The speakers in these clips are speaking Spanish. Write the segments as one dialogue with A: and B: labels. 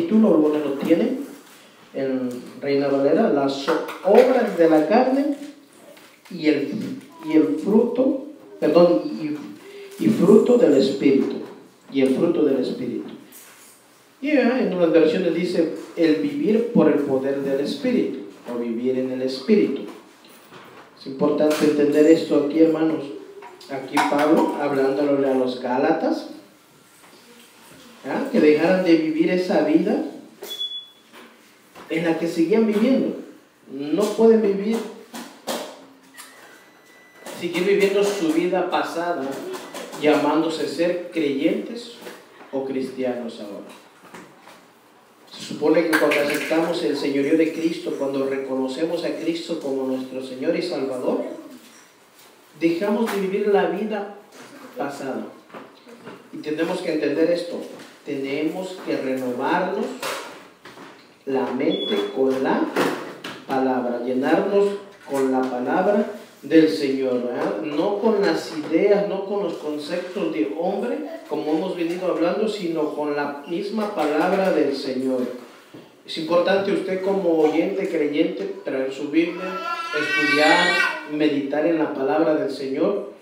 A: título, algunos lo tienen en Reina Valera, las obras de la carne y el fruto, perdón, y fruto del Espíritu, y el fruto del Espíritu. Y en unas versiones dice el vivir por el poder del Espíritu, o vivir en el Espíritu. Es importante entender esto aquí, hermanos. Aquí Pablo, hablándole a los Gálatas, que dejaran de vivir esa vida en la que seguían viviendo. No pueden seguir viviendo su vida pasada, llamándose ser creyentes o cristianos ahora. Se supone que cuando aceptamos el señorío de Cristo, cuando reconocemos a Cristo como nuestro Señor y Salvador, dejamos de vivir la vida pasada. Y tenemos que entender esto. Tenemos que renovarnos la mente con la palabra, llenarnos con la palabra del Señor, ¿verdad? No con las ideas, no con los conceptos de hombre, como hemos venido hablando, sino con la misma palabra del Señor. Es importante usted como oyente, creyente, traer su Biblia, estudiar, meditar en la palabra del Señor.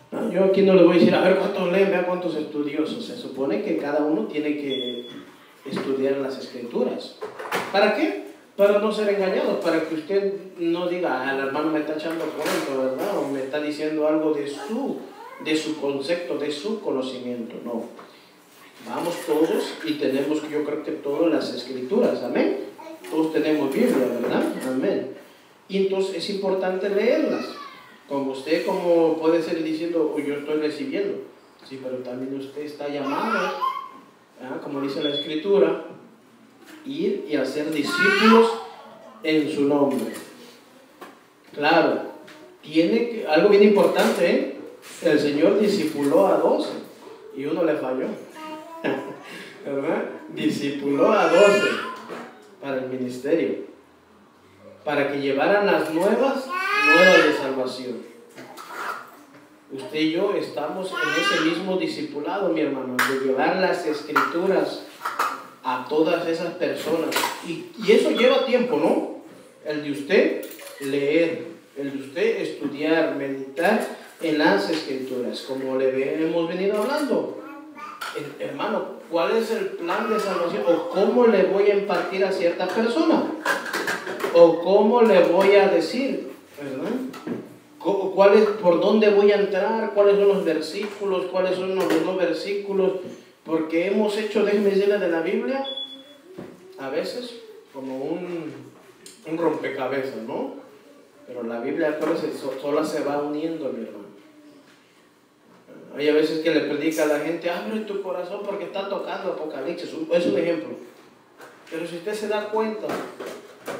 A: ¿No? Yo aquí no le voy a decir, a ver cuántos leen, vea cuántos estudiosos. Se supone que cada uno tiene que estudiar las Escrituras. ¿Para qué? Para no ser engañados, para que usted no diga, el hermano me está echando cuento, ¿verdad? O me está diciendo algo de su concepto, de su conocimiento. No. Vamos todos y tenemos, yo creo que todas las Escrituras, amén. Todos tenemos Biblia, ¿verdad? Amén. Y entonces es importante leerlas. Como usted, como puede ser diciendo, yo estoy recibiendo. Sí, pero también usted está llamado, ¿verdad? Como dice la Escritura, ir y hacer discípulos en su nombre. Claro, algo bien importante, el Señor discipuló a 12 y uno le falló, ¿verdad? Discipuló a 12 para el ministerio, para que llevaran las nuevas de salvación. Usted y yo estamos en ese mismo discipulado, mi hermano, de llevar las Escrituras a todas esas personas. Y eso lleva tiempo, ¿no? El de usted leer, el de usted estudiar, meditar en las Escrituras, como le hemos venido hablando. Hermano, ¿cuál es el plan de salvación? ¿O cómo le voy a impartir a cierta persona? ¿O cómo le voy a decir? ¿Verdad? ¿Por dónde voy a entrar? ¿Cuáles son los versículos? ¿Cuáles son los no versículos? Porque hemos hecho, déjenme decirle, de la Biblia, a veces, como un rompecabezas, ¿no? Pero la Biblia, acuérdense, sola se va uniendo, mi hermano. Hay a veces que le predica a la gente, abre tu corazón porque está tocando Apocalipsis. Es un ejemplo. Pero si usted se da cuenta,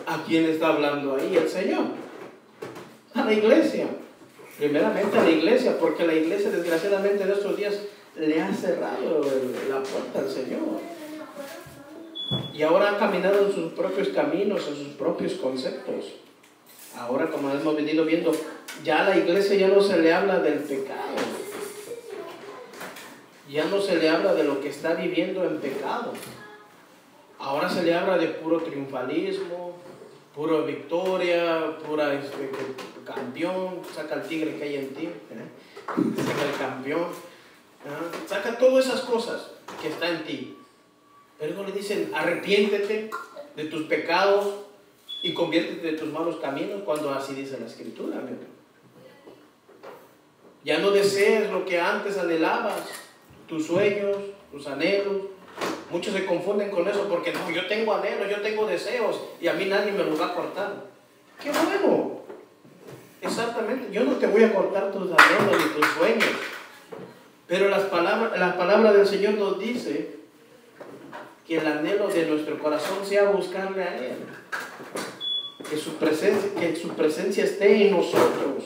A: ¿a quién está hablando ahí? El Señor. A la iglesia. Primeramente a la iglesia, porque la iglesia, desgraciadamente, en estos días le ha cerrado la puerta al Señor. Y ahora ha caminado en sus propios caminos, en sus propios conceptos. Ahora, como hemos venido viendo, ya a la iglesia ya no se le habla del pecado. Ya no se le habla de lo que está viviendo en pecado. Ahora se le habla de puro triunfalismo, pura victoria, pura campeón. Saca el tigre que hay en ti, saca el campeón, saca todas esas cosas que están en ti. Pero no le dicen, arrepiéntete de tus pecados y conviértete de tus malos caminos, cuando así dice la Escritura, amigo. Ya no desees lo que antes anhelabas, tus sueños, tus anhelos. Muchos se confunden con eso porque no, yo tengo anhelos, yo tengo deseos y a mí nadie me los va a cortar. ¡Qué bueno! Exactamente, yo no te voy a cortar tus anhelos ni tus sueños. Pero la palabra del Señor nos dice que el anhelo de nuestro corazón sea buscarle a Él. Que su presencia esté en nosotros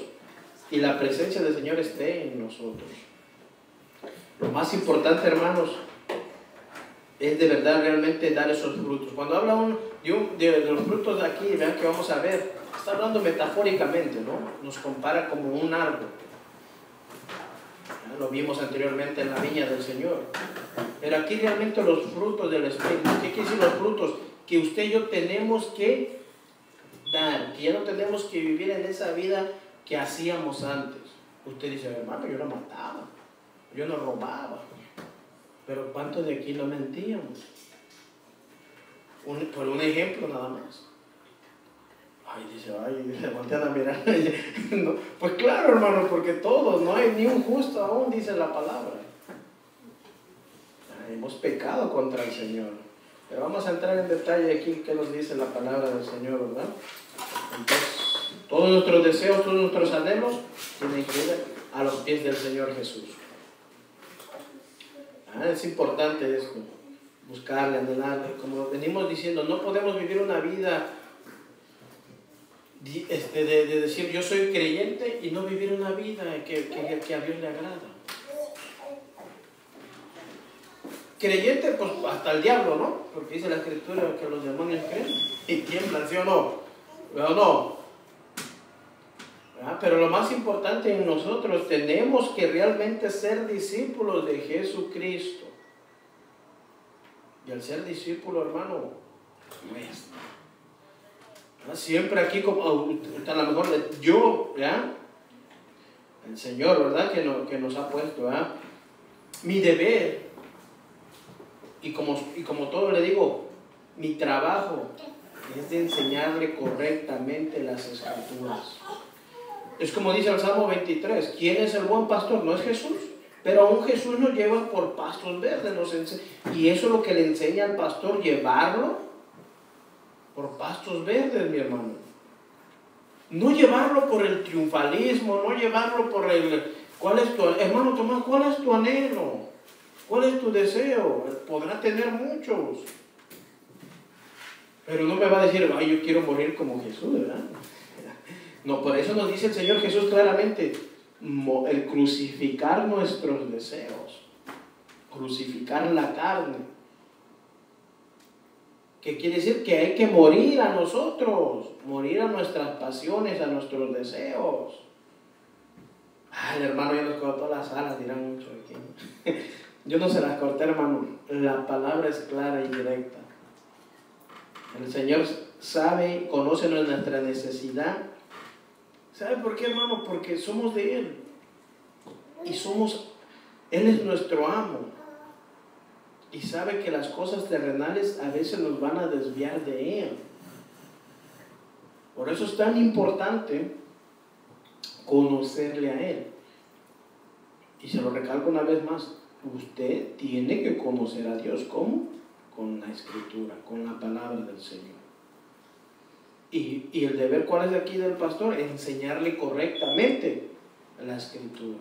A: y la presencia del Señor esté en nosotros. Lo más importante, hermanos, es de verdad realmente dar esos frutos. Cuando habla de los frutos de aquí, vean que vamos a ver, está hablando metafóricamente, ¿no? Nos compara como un árbol. Ya lo vimos anteriormente en la viña del Señor. Pero aquí realmente los frutos del Espíritu, ¿qué quiere decir los frutos? Que usted y yo tenemos que dar, que ya no tenemos que vivir en esa vida que hacíamos antes. Usted dice, hermano, yo no mataba, yo no robaba, pero ¿cuántos de aquí no mentíamos? Por un ejemplo nada más. Ay, dice, se voltean a mirar. No, pues claro, hermano, porque todos, no hay ni un justo aún, dice la palabra. Hemos pecado contra el Señor. Pero vamos a entrar en detalle aquí qué nos dice la palabra del Señor, ¿verdad? Entonces, todos nuestros deseos, todos nuestros anhelos tienen que ir a los pies del Señor Jesús. Es importante esto, buscarle, anhelarle. Como venimos diciendo, no podemos vivir una vida de decir yo soy creyente y no vivir una vida que a Dios le agrada. Creyente, pues hasta el diablo, ¿no? Porque dice la Escritura que los demonios creen y tiemblan, ¿sí o no? ¿O no? Pero lo más importante en nosotros, tenemos que realmente ser discípulos de Jesucristo. Y al ser discípulo, hermano, cuesta. Siempre aquí, como a lo mejor yo, ¿ya? El Señor, ¿verdad? Que nos ha puesto, ¿verdad? Mi deber, y como todo le digo, mi trabajo es de enseñarle correctamente las Escrituras. Es como dice el Salmo 23, ¿quién es el buen pastor? No es Jesús, pero aún Jesús nos lleva por pastos verdes, y eso es lo que le enseña al pastor, llevarlo por pastos verdes, mi hermano. No llevarlo por el triunfalismo, no llevarlo por hermano Tomás, ¿cuál es tu anhelo? ¿Cuál es tu deseo? Podrá tener muchos, pero no me va a decir, ay, yo quiero morir como Jesús, ¿verdad? No, por eso nos dice el Señor Jesús claramente, el crucificar nuestros deseos, crucificar la carne. ¿Qué quiere decir? Que hay que morir a nosotros, morir a nuestras pasiones, a nuestros deseos. El hermano ya nos cortó las alas, dirán mucho aquí, ¿no? Yo no se las corté, hermano. La palabra es clara y directa. El Señor sabe, conoce nuestra necesidad. ¿Sabe por qué, hermano? Porque somos de Él. Y Él es nuestro amo. Y sabe que las cosas terrenales a veces nos van a desviar de Él. Por eso es tan importante conocerle a Él. Y se lo recalco una vez más. Usted tiene que conocer a Dios. ¿Cómo? Con la Escritura, con la palabra del Señor. Y el deber, ¿cuál es aquí del pastor? Enseñarle correctamente la Escritura.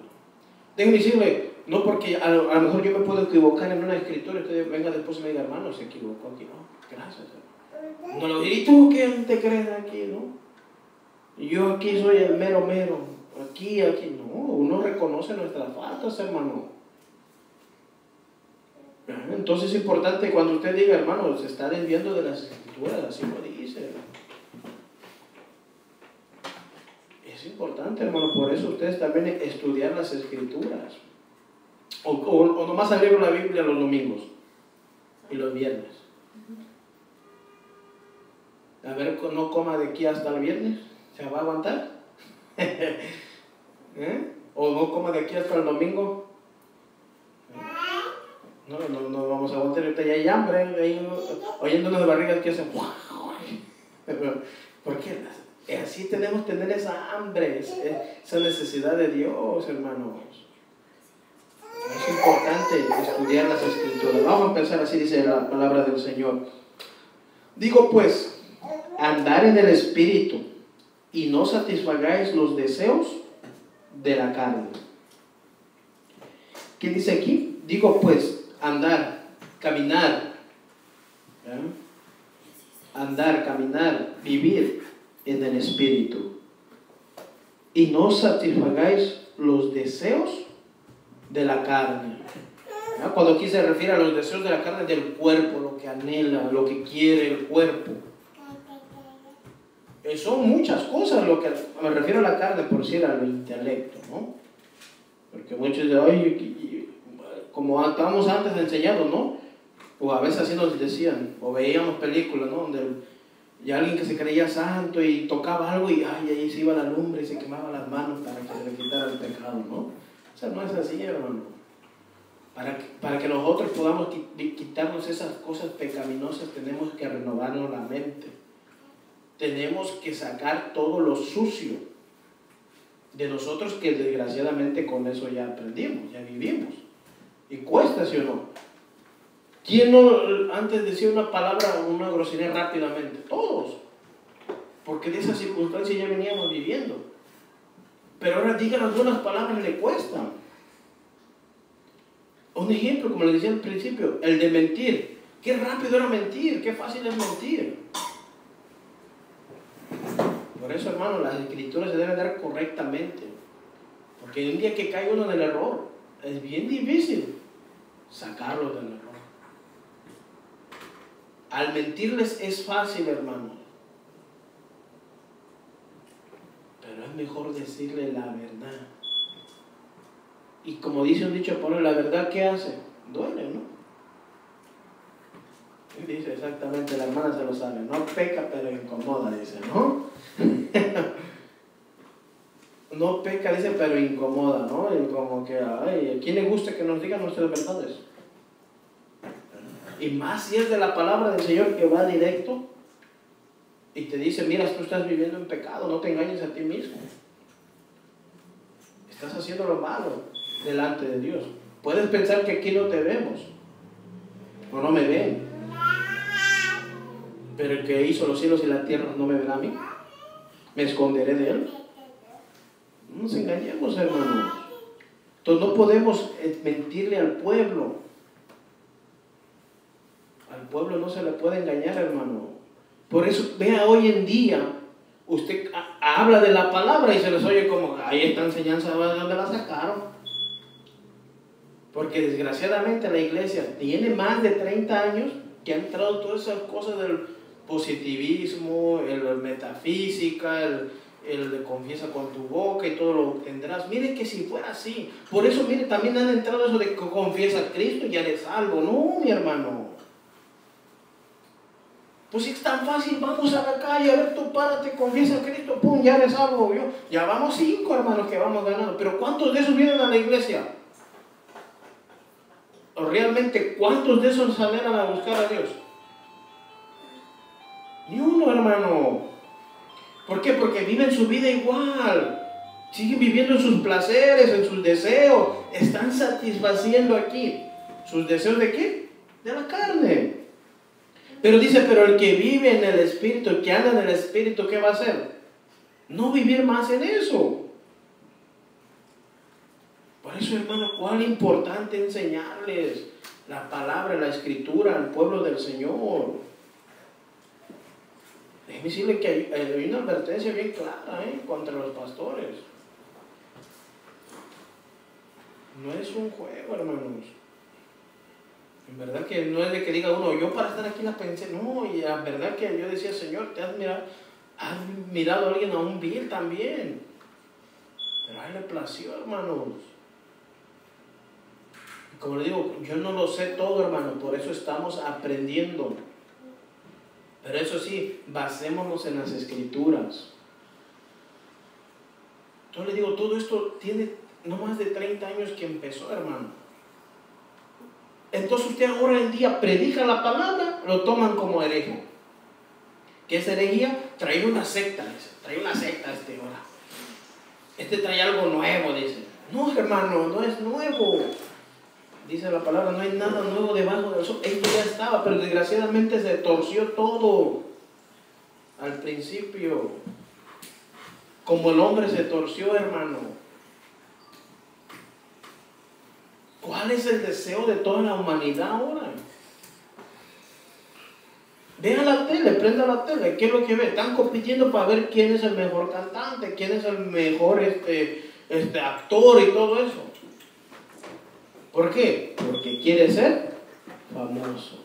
A: Déjeme decirle, no porque a lo mejor yo me puedo equivocar en una Escritura y usted venga después y me diga, hermano, se equivocó aquí. No, gracias, hermano. No lo diré, ¿y tú quién te crees aquí, no? Yo aquí soy el mero. Aquí. No, uno reconoce nuestras faltas, hermano. Entonces es importante cuando usted diga, hermano, se está desviando de las Escrituras, así lo dice. Es importante, hermano, por eso ustedes también estudiar las Escrituras. O nomás abrir la Biblia los domingos y los viernes. A ver, no coma de aquí hasta el viernes. ¿Se va a aguantar? O no coma de aquí hasta el domingo. No vamos a aguantar. Ahorita ya hay hambre. Oyendo unas barrigas que hacen. ¿Por qué? Así tenemos que tener esa hambre, esa necesidad de Dios, hermanos. Es importante estudiar las Escrituras. Vamos a pensar así, dice la palabra del Señor. Digo pues, andar en el Espíritu y no satisfagáis los deseos de la carne. ¿Qué dice aquí? Digo pues, andar, caminar. Andar, caminar, vivir en el Espíritu. Y no satisfagáis los deseos de la carne. Cuando aquí se refiere a los deseos de la carne, del cuerpo, lo que anhela, lo que quiere el cuerpo. Son muchas cosas lo que me refiero a la carne, por decir al intelecto, ¿no? Porque muchos dicen, oye, como estábamos antes enseñados, ¿no? O a veces así nos decían, o veíamos películas, ¿no? Donde y alguien que se creía santo y tocaba algo y ay, ahí se iba la lumbre y se quemaba las manos para que se le quitara el pecado, ¿no? O sea, no es así, hermano. Para que nosotros podamos quitarnos esas cosas pecaminosas, tenemos que renovarnos la mente. Tenemos que sacar todo lo sucio de nosotros, que desgraciadamente con eso ya aprendimos, ya vivimos. Y cuesta, ¿sí o no? ¿Quién no antes decía una palabra, una grosería rápidamente? Todos. Porque de esas circunstancias ya veníamos viviendo. Pero ahora digan algunas palabras, le cuestan. Un ejemplo, como les decía al principio, el de mentir. Qué rápido era mentir, qué fácil es mentir. Por eso, hermano, las escrituras se deben dar correctamente. Porque un día que cae uno en el error, es bien difícil sacarlo del error. Al mentirles es fácil, hermano. Pero es mejor decirle la verdad. Y como dice un dicho, pone la verdad, ¿qué hace? Duele, ¿no? Y dice exactamente, la hermana se lo sabe. No peca, pero incomoda, dice, ¿no? No peca, dice, pero incomoda, ¿no? Y como que, ay, ¿a quién le gusta que nos digan nuestras verdades? Y más si es de la palabra del Señor, que va directo y te dice, mira, tú estás viviendo en pecado, no te engañes a ti mismo. Estás haciendo lo malo delante de Dios. Puedes pensar que aquí no te vemos, o no me ven, pero el que hizo los cielos y la tierra no me verá a mí. ¿Me esconderé de Él? No nos engañemos, hermanos. Entonces no podemos mentirle al pueblo. Al pueblo no se le puede engañar, hermano. Por eso, vea, hoy en día, usted habla de la palabra y se les oye como, ahí esta enseñanza, ¿de dónde la sacaron? Porque desgraciadamente la iglesia tiene más de 30 años que ha entrado todas esas cosas del positivismo, el metafísica, el de confiesa con tu boca y todo lo tendrás. Mire que si fuera así, por eso, mire, también han entrado eso de que confiesa a Cristo y ya eres salvo. No, mi hermano. Pues si es tan fácil, vamos a la calle, a ver, tú párate, confiesa a Cristo, pum, ya eres salvo. Ya vamos 5, hermanos, que vamos ganando. Pero ¿cuántos de esos vienen a la iglesia? ¿O realmente cuántos de esos salen a buscar a Dios? Ni uno, hermano. ¿Por qué? Porque viven su vida igual. Siguen viviendo en sus placeres, en sus deseos. Están satisfaciendo aquí. ¿Sus deseos de qué? De la carne. Pero dice, pero el que vive en el Espíritu, el que anda en el Espíritu, ¿qué va a hacer? No vivir más en eso. Por eso, hermano, cuán importante enseñarles la palabra, la Escritura al pueblo del Señor. Déjeme decirle que hay una advertencia bien clara contra los pastores. No es un juego, hermanos. En verdad que no es de que diga uno, yo para estar aquí la pensé. No, y la verdad que yo decía, Señor, has mirado a alguien a un vil también. Pero a él le plació, hermanos. Y como le digo, yo no lo sé todo, hermano, por eso estamos aprendiendo. Pero eso sí, basémonos en las Escrituras. Yo le digo, todo esto tiene no más de 30 años que empezó, hermano. Entonces usted ahora en día predica la palabra, lo toman como hereje. ¿Qué es herejía? Trae una secta, dice. Trae una secta ahora. Trae algo nuevo, dice. No, hermano, no es nuevo. Dice la palabra, no hay nada nuevo debajo del sol. Esto ya estaba, pero desgraciadamente se torció todo. Al principio, como el hombre se torció, hermano. ¿Cuál es el deseo de toda la humanidad ahora? Vean la tele, prenda la tele, ¿qué es lo que ve? Están compitiendo para ver quién es el mejor cantante, quién es el mejor actor y todo eso. ¿Por qué? Porque quiere ser famoso.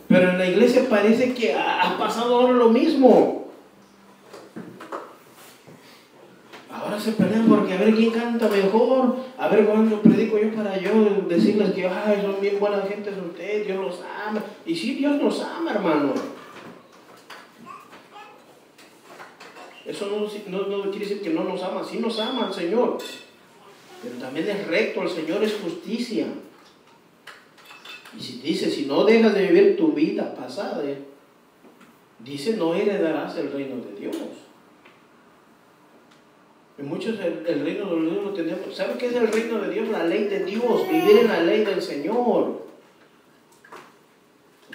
A: Pero en la iglesia parece que ha pasado ahora lo mismo. Ahora se pelean porque a ver quién canta mejor, a ver cuándo predico yo para yo decirles que ay, son bien buenas gentes ustedes, Dios los ama. Y sí, Dios nos ama, hermano. Eso no quiere decir que no nos ama, sí nos ama el Señor. Pero también es recto, el Señor es justicia. Y si dice, si no dejas de vivir tu vida pasada, dice, no heredarás el reino de Dios. Y muchos el reino de Dios lo tenemos. ¿Saben qué es el reino de Dios? La ley de Dios, vivir en la ley del Señor.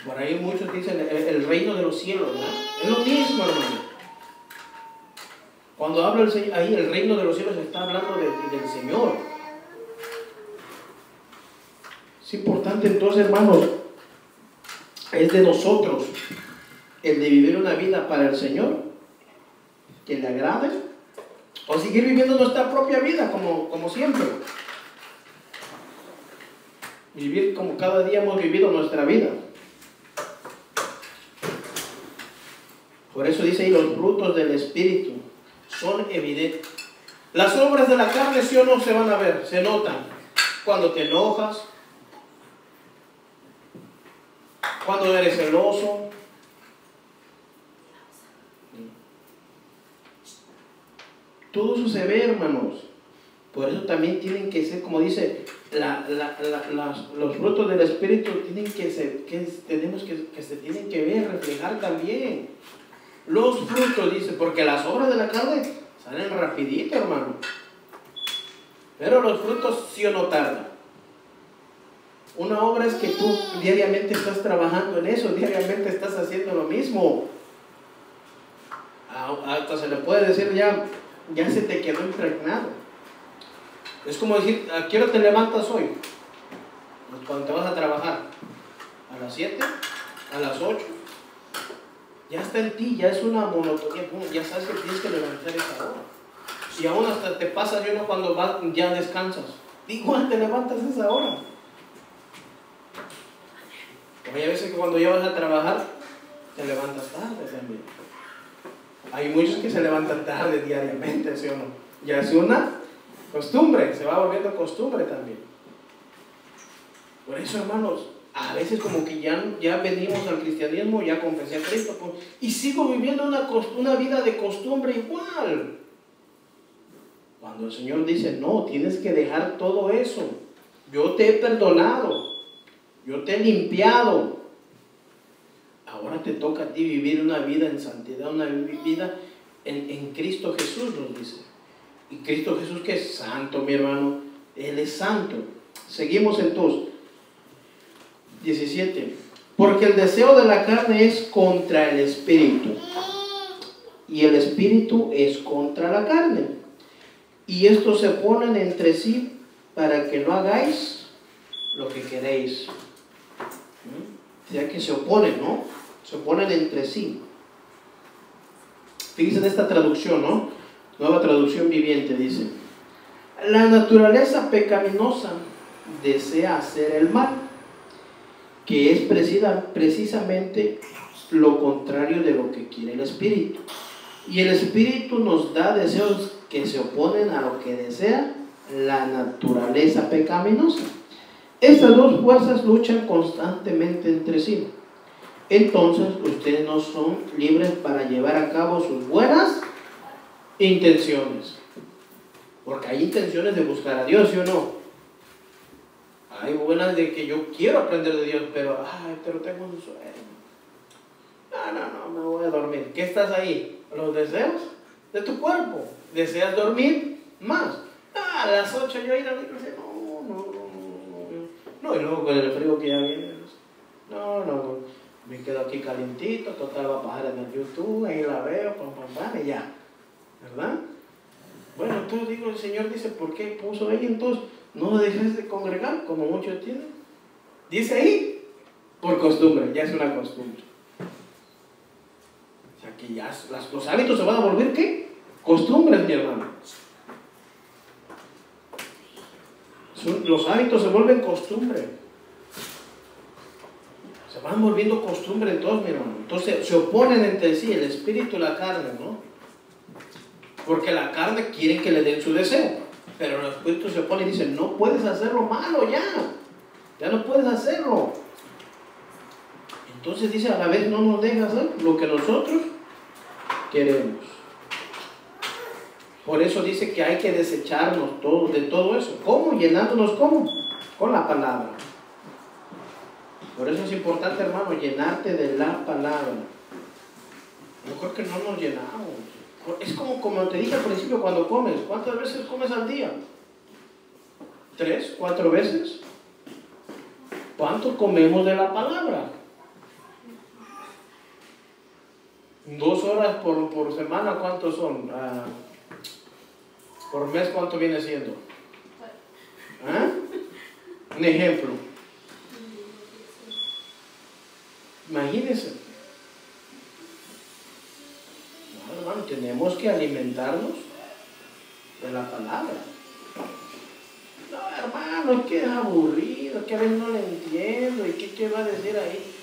A: Por ahí muchos dicen el reino de los cielos, ¿verdad? Es lo mismo, hermano. Cuando habla el Señor, ahí el reino de los cielos está hablando del Señor. Es importante entonces, hermanos, es de nosotros el de vivir una vida para el Señor, que le agrade, o seguir viviendo nuestra propia vida como siempre. Vivir como cada día hemos vivido nuestra vida. Por eso dice ahí, los frutos del Espíritu son evidentes. Las obras de la carne, sí o no, se van a ver, se notan. Cuando te enojas, cuando eres celoso, todo eso se ve, hermanos. Por eso también tienen que ser, como dice, los frutos del Espíritu tienen que ser, se tienen que ver, reflejar también. Los frutos, dice, porque las obras de la carne salen rapidito, hermano. Pero los frutos sí o no tardan. Una obra es que tú diariamente estás trabajando en eso, diariamente estás haciendo lo mismo. Hasta se le puede decir ya se te quedó impregnado. Es como decir, ¿a qué hora te levantas hoy? Pues cuando te vas a trabajar. ¿A las 7? ¿A las 8? Ya está en ti, ya es una monotonía, ya sabes que tienes que levantar esa hora. Y aún hasta te pasa yo no cuando ya descansas. Igual te levantas esa hora. Porque hay veces que cuando ya vas a trabajar, te levantas tarde también. Hay muchos que se levantan tarde diariamente, ¿sí o no? Ya es una costumbre, se va volviendo costumbre también. Por eso, hermanos, a veces como que ya venimos al cristianismo, ya confesé a Cristo, y sigo viviendo una vida de costumbre igual. Cuando el Señor dice, no, tienes que dejar todo eso. Yo te he perdonado, yo te he limpiado. Ahora te toca a ti vivir una vida en santidad, una vida en Cristo Jesús, nos dice. Y Cristo Jesús, que es santo, mi hermano, Él es santo. Seguimos entonces. 17. Porque el deseo de la carne es contra el Espíritu, y el Espíritu es contra la carne. Y estos se oponen entre sí para que no hagáis lo que queréis. O sea que se oponen, ¿no? Se oponen entre sí. Fíjense en esta traducción, ¿no? Nueva traducción viviente dice: la naturaleza pecaminosa desea hacer el mal, que es precisamente lo contrario de lo que quiere el Espíritu. Y el Espíritu nos da deseos que se oponen a lo que desea la naturaleza pecaminosa. Estas dos fuerzas luchan constantemente entre sí. Entonces ustedes no son libres para llevar a cabo sus buenas intenciones. Porque hay intenciones de buscar a Dios, ¿sí o no? Hay buenas de que yo quiero aprender de Dios, pero tengo un sueño. No, me voy a dormir. ¿Qué estás ahí? Los deseos de tu cuerpo. ¿Deseas dormir más? A las 8 yo ir a la iglesia. No, y luego con el frío que ya viene. No. Me quedo aquí calientito, total va a pasar en el YouTube, ahí la veo, y ya. ¿Verdad? Bueno, entonces digo, el Señor dice, ¿por qué puso ahí? Entonces, no dejes de congregar, como muchos tienen. Dice ahí, por costumbre, ya es una costumbre. O sea, que ya los hábitos se van a volver, ¿qué? Costumbres, mi hermano. Los hábitos se vuelven costumbre. Se van volviendo costumbre en todos, mi hermano. Entonces, se oponen entre sí, el espíritu y la carne, ¿no? Porque la carne quiere que le den su deseo. Pero el Espíritu se opone y dice, no puedes hacerlo malo ya no puedes hacerlo. Entonces dice, a la vez no nos deja hacer lo que nosotros queremos. Por eso dice que hay que desecharnos de todo eso. ¿Cómo? Llenándonos, ¿cómo? Con la palabra. Por eso es importante, hermano, llenarte de la palabra. Yo creo que no nos llenamos. Es como te dije al principio, cuando comes, ¿cuántas veces comes al día? ¿3, 4 veces? ¿Cuánto comemos de la palabra? 2 horas por semana, ¿cuántos son? Por mes, ¿cuánto viene siendo? Un ejemplo. Imagínense. No, hermano, tenemos que alimentarnos de la palabra. No, hermano, es que es aburrido, que a veces no le entiendo, y qué va a decir ahí.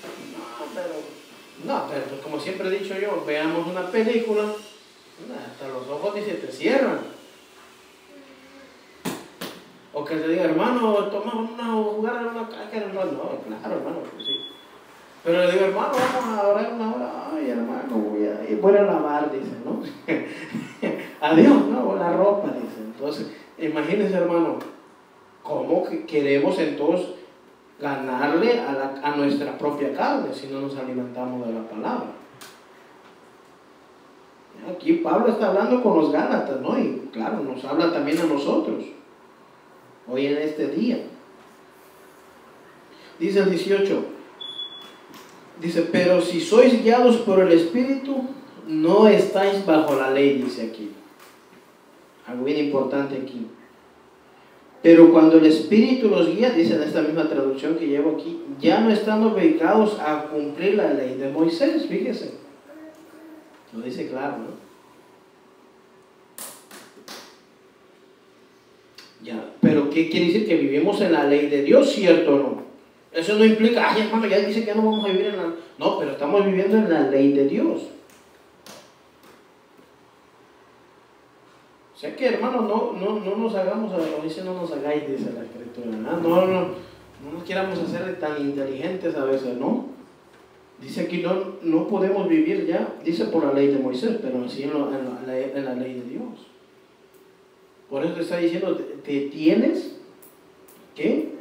A: No, pero pues, como siempre he dicho yo, veamos una película, hasta los ojos ni se te cierran. O que te diga, hermano, toma jugar en una caja, no, claro, hermano, pues sí. Pero le digo, hermano, vamos a orar una hora. Ay, hermano, voy a lavar, dice, ¿no? Adiós, no, la ropa, dice. Entonces, imagínense, hermano, cómo queremos entonces ganarle a nuestra propia carne si no nos alimentamos de la palabra. Aquí Pablo está hablando con los Gálatas, ¿no? Y claro, nos habla también a nosotros, hoy en este día. Dice el 18, dice, pero si sois guiados por el Espíritu, no estáis bajo la ley, dice aquí. Algo bien importante aquí. Pero cuando el Espíritu los guía, dice en esta misma traducción que llevo aquí, ya no están obligados a cumplir la ley de Moisés, fíjese. Lo dice claro, ¿no? Ya, pero ¿qué quiere decir? Que vivimos en la ley de Dios, ¿cierto o no? Eso no implica, ay hermano, ya dice que ya no vamos a vivir en la... No, pero estamos viviendo en la ley de Dios. O sea que, hermano, no nos hagamos, dice no nos hagáis, dice la Escritura, ¿no? No nos queramos hacer tan inteligentes a veces, ¿no? Dice aquí, no podemos vivir ya, dice por la ley de Moisés, pero sí en la ley de Dios. Por eso está diciendo, te tienes que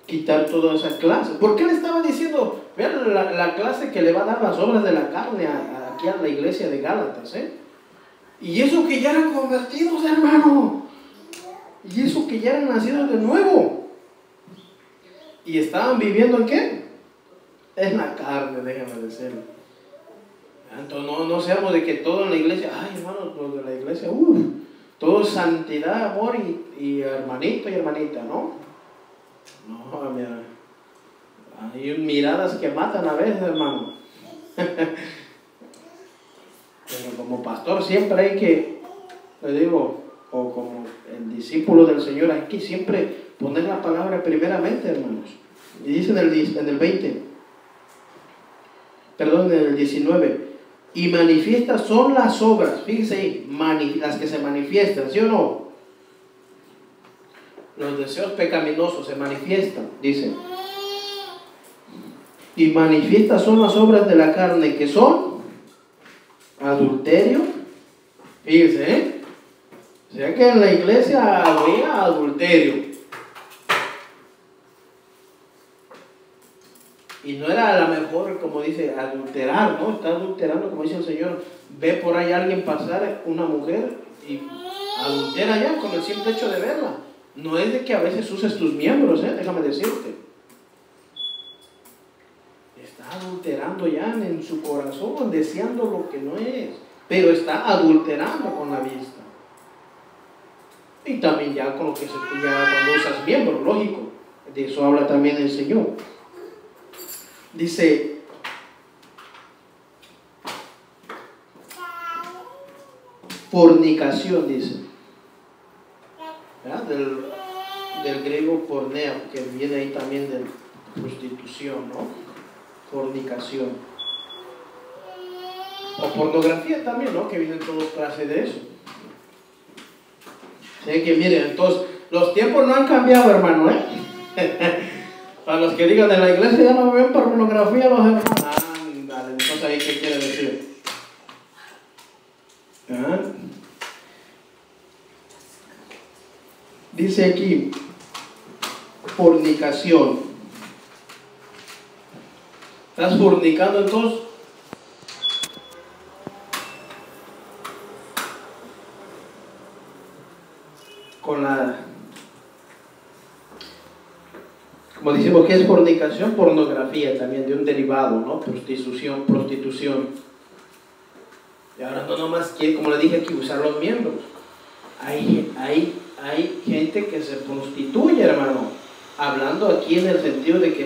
A: quitar toda esa clase. ¿Por qué le estaba diciendo? Vean la clase que le va a dar las obras de la carne aquí a la iglesia de Gálatas, Y eso que ya eran convertidos, hermano. Y eso que ya eran nacidos de nuevo. Y estaban viviendo ¿en qué? En la carne, déjame decirlo. Entonces no seamos de que todo en la iglesia, ay hermano, los de la iglesia, todo es santidad, amor y hermanito y hermanita, ¿no? No, mira, hay miradas que matan a veces, hermano. Pero como pastor siempre hay que, le digo, o como el discípulo del Señor, hay que siempre poner la palabra primeramente, hermanos. Y dice en el 20, perdón, en el 19, y manifiestas son las obras, fíjese ahí, las que se manifiestan, ¿sí o no? Los deseos pecaminosos se manifiestan, dice. Y manifiestas son las obras de la carne, que son adulterio, fíjese, o sea que en la iglesia había adulterio. Y no era a lo mejor, como dice, adulterar, ¿no? Está adulterando, como dice el Señor. Ve por ahí a alguien pasar, una mujer, y adultera ya con el simple hecho de verla. No es de que a veces uses tus miembros, déjame decirte. Está adulterando ya en su corazón, deseando lo que no es. Pero está adulterando con la vista. Y también ya con lo que ya cuando usas miembros, lógico. De eso habla también el Señor. Dice, fornicación, dice, del griego porneo, que viene ahí también de prostitución, ¿no? Fornicación. O pornografía también, ¿no? Que viene en toda clase de eso. Así que miren, entonces, los tiempos no han cambiado, hermano, ¿eh? Para los que digan, de la iglesia ya no ven pornografía los hermanos. Ándale, entonces ahí, ¿qué quiere decir? ¿Ah? Dice aquí, fornicación. ¿Estás fornicando entonces? Con la... Como decimos, ¿qué es fornicación? Pornografía también, de un derivado, ¿no? Prostitución. Y ahora no nomás quiere, como le dije aquí, usar los miembros. Hay gente que se prostituye, hermano. Hablando aquí en el sentido de que